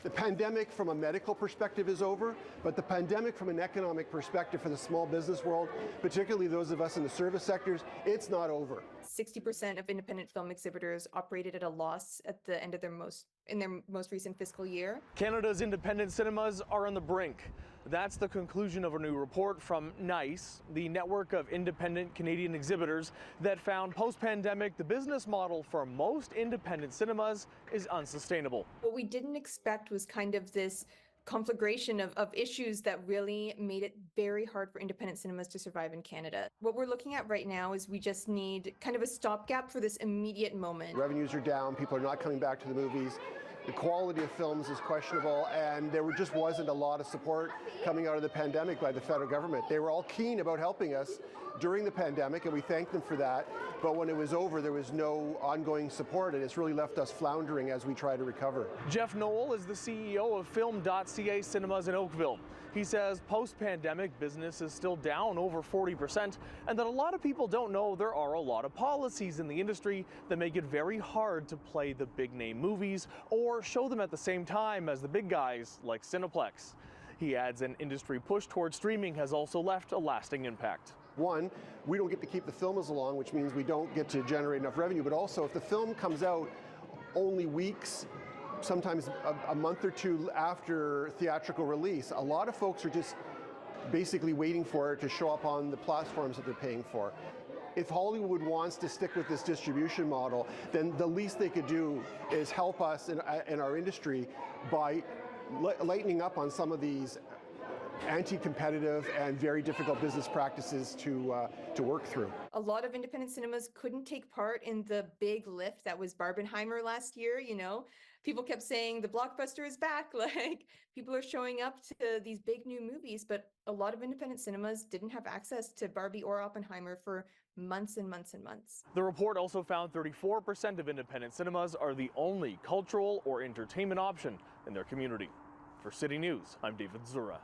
The pandemic from a medical perspective is over, but the pandemic from an economic perspective for the small business world, particularly those of us in the service sectors, it's not over. 60% of independent film exhibitors operated at a loss at the end of their most recent fiscal year. Canada's independent cinemas are on the brink. That's the conclusion of a new report from NICE, the network of independent Canadian exhibitors, that found post-pandemic the business model for most independent cinemas is unsustainable. What we didn't expect was kind of this conflagration of issues that really made it very hard for independent cinemas to survive in Canada. What we're looking at right now is we just need kind of a stopgap for this immediate moment. Revenues are down, people are not coming back to the movies. The quality of films is questionable, and there just wasn't a lot of support coming out of the pandemic by the federal government. They were all keen about helping us during the pandemic, and we thanked them for that. But when it was over, there was no ongoing support, and it's really left us floundering as we try to recover. Jeff Noel is the CEO of Film.ca Cinemas in Oakville. He says post-pandemic business is still down over 40%, and that a lot of people don't know there are a lot of policies in the industry that make it very hard to play the big-name movies or show them at the same time as the big guys like Cineplex. He adds an industry push towards streaming has also left a lasting impact. One, we don't get to keep the film as long, which means we don't get to generate enough revenue, but also if the film comes out only weeks, sometimes a month or two after theatrical release, a lot of folks are just basically waiting for it to show up on the platforms that they're paying for. If Hollywood wants to stick with this distribution model, then the least they could do is help us in our industry by lightening up on some of these anti-competitive and very difficult business practices to work through. A lot of independent cinemas couldn't take part in the big lift that was Barbenheimer last year, you know. People kept saying the blockbuster is back, like people are showing up to these big new movies, but a lot of independent cinemas didn't have access to Barbie or Oppenheimer for months and months and months. The report also found 34% of independent cinemas are the only cultural or entertainment option in their community. For City News, I'm David Zura.